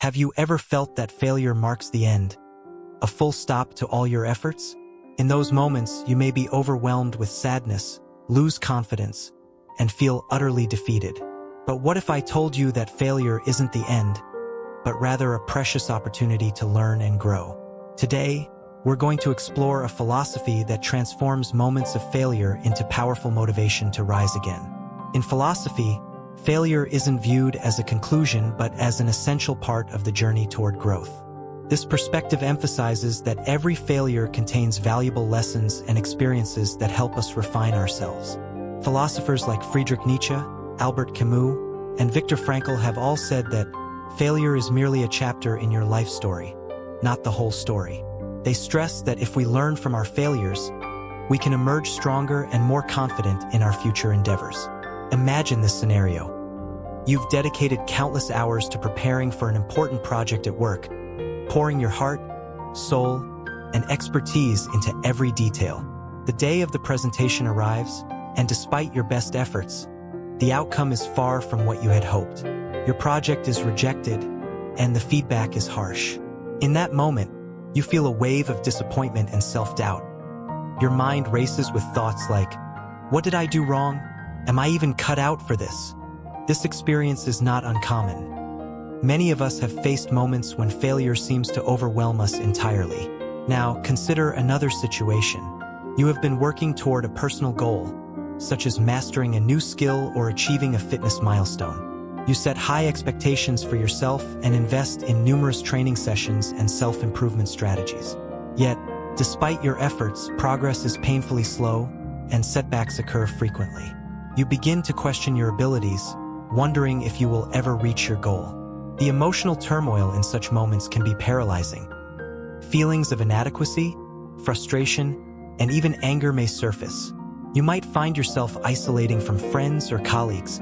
Have you ever felt that failure marks the end, a full stop to all your efforts? In those moments, you may be overwhelmed with sadness, lose confidence, and feel utterly defeated. But what if I told you that failure isn't the end, but rather a precious opportunity to learn and grow? Today, we're going to explore a philosophy that transforms moments of failure into powerful motivation to rise again. In philosophy, failure isn't viewed as a conclusion but as an essential part of the journey toward growth. This perspective emphasizes that every failure contains valuable lessons and experiences that help us refine ourselves. Philosophers like Friedrich Nietzsche, Albert Camus, and Viktor Frankl have all said that failure is merely a chapter in your life story, not the whole story. They stress that if we learn from our failures, we can emerge stronger and more confident in our future endeavors. Imagine this scenario. You've dedicated countless hours to preparing for an important project at work, pouring your heart, soul, and expertise into every detail. The day of the presentation arrives, and despite your best efforts, the outcome is far from what you had hoped. Your project is rejected, and the feedback is harsh. In that moment, you feel a wave of disappointment and self-doubt. Your mind races with thoughts like, what did I do wrong? Am I even cut out for this? This experience is not uncommon. Many of us have faced moments when failure seems to overwhelm us entirely. Now, consider another situation. You have been working toward a personal goal, such as mastering a new skill or achieving a fitness milestone. You set high expectations for yourself and invest in numerous training sessions and self-improvement strategies. Yet, despite your efforts, progress is painfully slow and setbacks occur frequently. You begin to question your abilities, wondering if you will ever reach your goal. The emotional turmoil in such moments can be paralyzing. Feelings of inadequacy, frustration, and even anger may surface. You might find yourself isolating from friends or colleagues,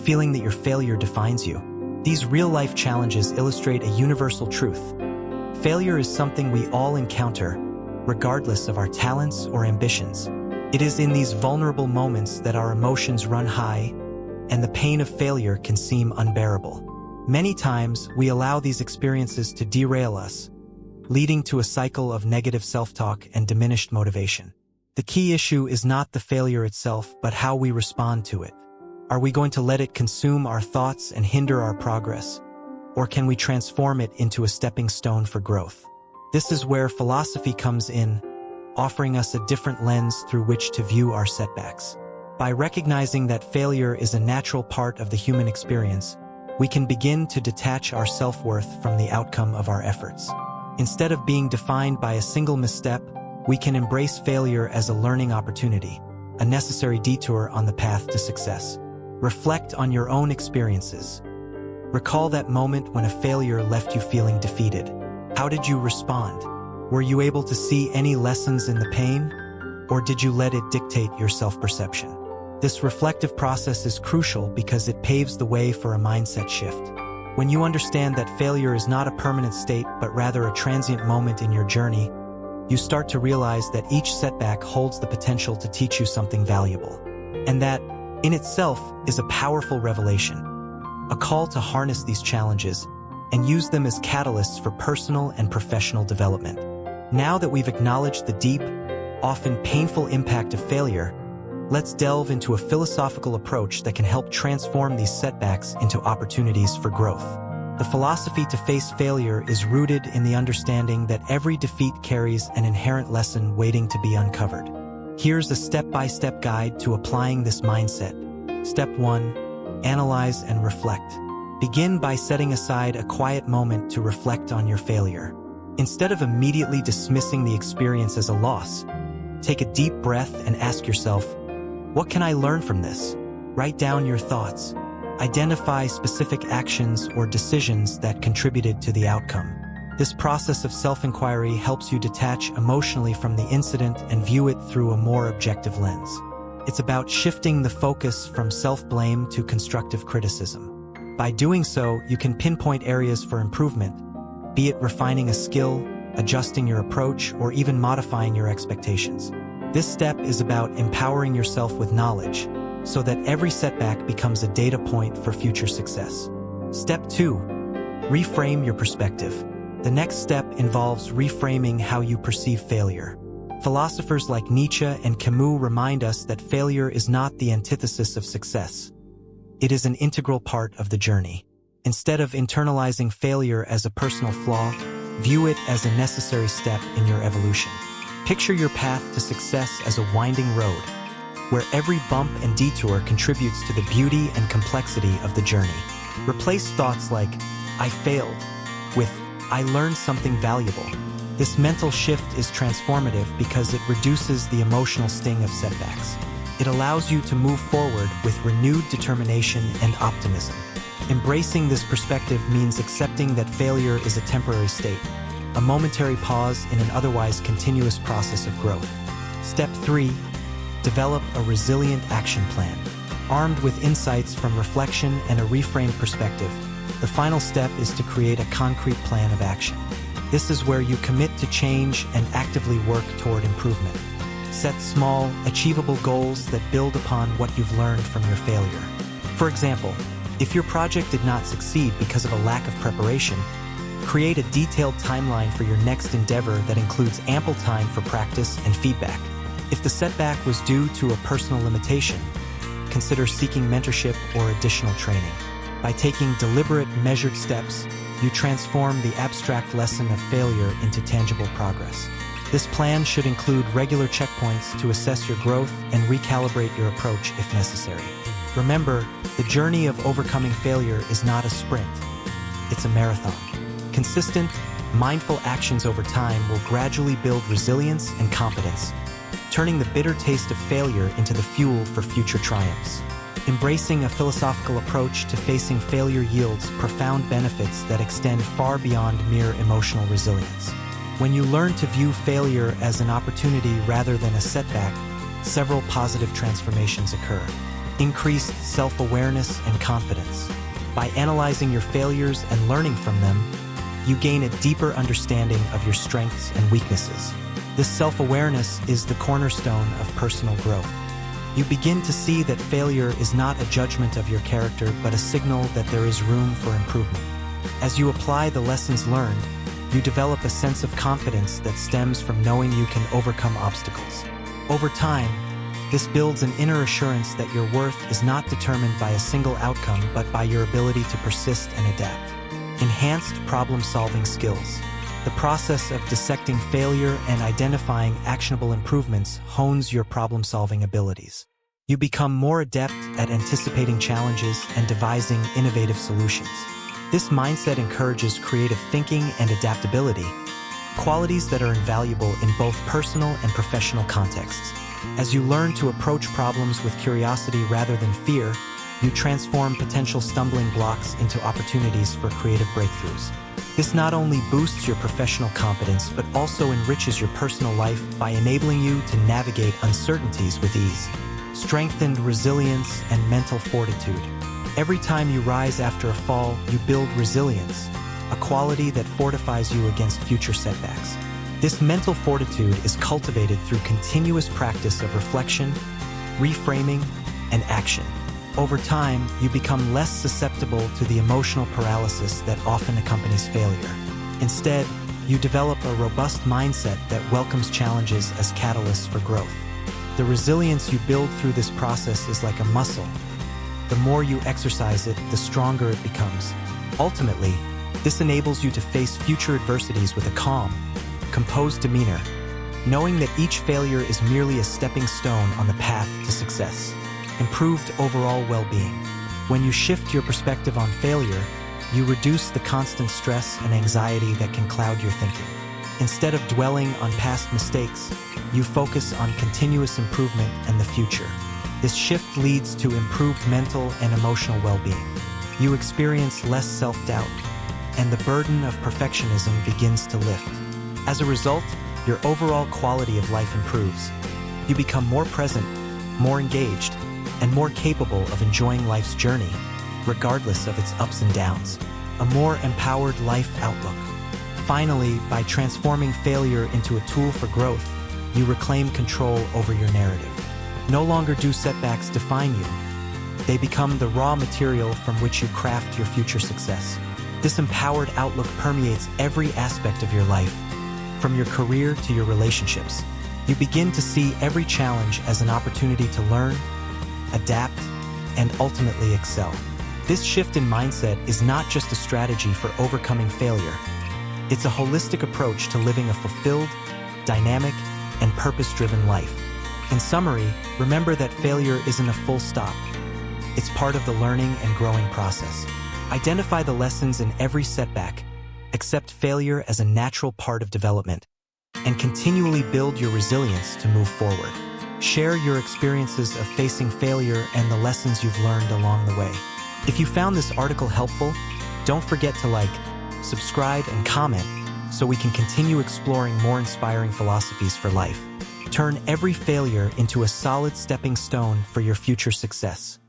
feeling that your failure defines you. These real-life challenges illustrate a universal truth. Failure is something we all encounter, regardless of our talents or ambitions. It is in these vulnerable moments that our emotions run high, and the pain of failure can seem unbearable. Many times, we allow these experiences to derail us, leading to a cycle of negative self-talk and diminished motivation. The key issue is not the failure itself, but how we respond to it. Are we going to let it consume our thoughts and hinder our progress? Or can we transform it into a stepping stone for growth? This is where philosophy comes in, offering us a different lens through which to view our setbacks. By recognizing that failure is a natural part of the human experience, we can begin to detach our self-worth from the outcome of our efforts. Instead of being defined by a single misstep, we can embrace failure as a learning opportunity, a necessary detour on the path to success. Reflect on your own experiences. Recall that moment when a failure left you feeling defeated. How did you respond? Were you able to see any lessons in the pain? Or did you let it dictate your self-perception? This reflective process is crucial because it paves the way for a mindset shift. When you understand that failure is not a permanent state but rather a transient moment in your journey, you start to realize that each setback holds the potential to teach you something valuable. And that, in itself, is a powerful revelation, a call to harness these challenges and use them as catalysts for personal and professional development. Now that we've acknowledged the deep, often painful impact of failure, let's delve into a philosophical approach that can help transform these setbacks into opportunities for growth. The philosophy to face failure is rooted in the understanding that every defeat carries an inherent lesson waiting to be uncovered. Here's a step-by-step guide to applying this mindset. Step 1. Analyze and reflect. Begin by setting aside a quiet moment to reflect on your failure. Instead of immediately dismissing the experience as a loss, take a deep breath and ask yourself, what can I learn from this? Write down your thoughts. Identify specific actions or decisions that contributed to the outcome. This process of self-inquiry helps you detach emotionally from the incident and view it through a more objective lens. It's about shifting the focus from self-blame to constructive criticism. By doing so, you can pinpoint areas for improvement, be it refining a skill, adjusting your approach, or even modifying your expectations. This step is about empowering yourself with knowledge, so that every setback becomes a data point for future success. Step 2. Reframe your perspective. The next step involves reframing how you perceive failure. Philosophers like Nietzsche and Camus remind us that failure is not the antithesis of success. It is an integral part of the journey. Instead of internalizing failure as a personal flaw, view it as a necessary step in your evolution. Picture your path to success as a winding road, where every bump and detour contributes to the beauty and complexity of the journey. Replace thoughts like, "I failed," with, "I learned something valuable." This mental shift is transformative because it reduces the emotional sting of setbacks. It allows you to move forward with renewed determination and optimism. Embracing this perspective means accepting that failure is a temporary state, a momentary pause in an otherwise continuous process of growth. Step 3. Develop a resilient action plan. Armed with insights from reflection and a reframed perspective, the final step is to create a concrete plan of action. This is where you commit to change and actively work toward improvement. Set small, achievable goals that build upon what you've learned from your failure. For example, if your project did not succeed because of a lack of preparation, create a detailed timeline for your next endeavor that includes ample time for practice and feedback. If the setback was due to a personal limitation, consider seeking mentorship or additional training. By taking deliberate, measured steps, you transform the abstract lesson of failure into tangible progress. This plan should include regular checkpoints to assess your growth and recalibrate your approach if necessary. Remember, the journey of overcoming failure is not a sprint. It's a marathon. Consistent, mindful actions over time will gradually build resilience and competence, turning the bitter taste of failure into the fuel for future triumphs. Embracing a philosophical approach to facing failure yields profound benefits that extend far beyond mere emotional resilience. When you learn to view failure as an opportunity rather than a setback, several positive transformations occur. Increased self-awareness and confidence. By analyzing your failures and learning from them, you gain a deeper understanding of your strengths and weaknesses. This self-awareness is the cornerstone of personal growth. You begin to see that failure is not a judgment of your character, but a signal that there is room for improvement. As you apply the lessons learned, you develop a sense of confidence that stems from knowing you can overcome obstacles. Over time, this builds an inner assurance that your worth is not determined by a single outcome, but by your ability to persist and adapt. Enhanced problem-solving skills. The process of dissecting failure and identifying actionable improvements hones your problem-solving abilities. You become more adept at anticipating challenges and devising innovative solutions. This mindset encourages creative thinking and adaptability, qualities that are invaluable in both personal and professional contexts. As you learn to approach problems with curiosity rather than fear, you transform potential stumbling blocks into opportunities for creative breakthroughs. This not only boosts your professional competence, but also enriches your personal life by enabling you to navigate uncertainties with ease. Strengthened resilience and mental fortitude. Every time you rise after a fall, you build resilience, a quality that fortifies you against future setbacks. This mental fortitude is cultivated through continuous practice of reflection, reframing, and action. Over time, you become less susceptible to the emotional paralysis that often accompanies failure. Instead, you develop a robust mindset that welcomes challenges as catalysts for growth. The resilience you build through this process is like a muscle. The more you exercise it, the stronger it becomes. Ultimately, this enables you to face future adversities with a calm, composed demeanor, knowing that each failure is merely a stepping stone on the path to success. Improved overall well-being. When you shift your perspective on failure, you reduce the constant stress and anxiety that can cloud your thinking. Instead of dwelling on past mistakes, you focus on continuous improvement and the future. This shift leads to improved mental and emotional well-being. You experience less self-doubt, and the burden of perfectionism begins to lift. As a result, your overall quality of life improves. You become more present, more engaged, and more capable of enjoying life's journey, regardless of its ups and downs. A more empowered life outlook. Finally, by transforming failure into a tool for growth, you reclaim control over your narrative. No longer do setbacks define you. They become the raw material from which you craft your future success. This empowered outlook permeates every aspect of your life, from your career to your relationships. You begin to see every challenge as an opportunity to learn, adapt, and ultimately excel. This shift in mindset is not just a strategy for overcoming failure. It's a holistic approach to living a fulfilled, dynamic, and purpose-driven life. In summary, remember that failure isn't a full stop. It's part of the learning and growing process. Identify the lessons in every setback, accept failure as a natural part of development, and continually build your resilience to move forward. Share your experiences of facing failure and the lessons you've learned along the way. If you found this article helpful, don't forget to like, subscribe, and comment so we can continue exploring more inspiring philosophies for life. Turn every failure into a solid stepping stone for your future success.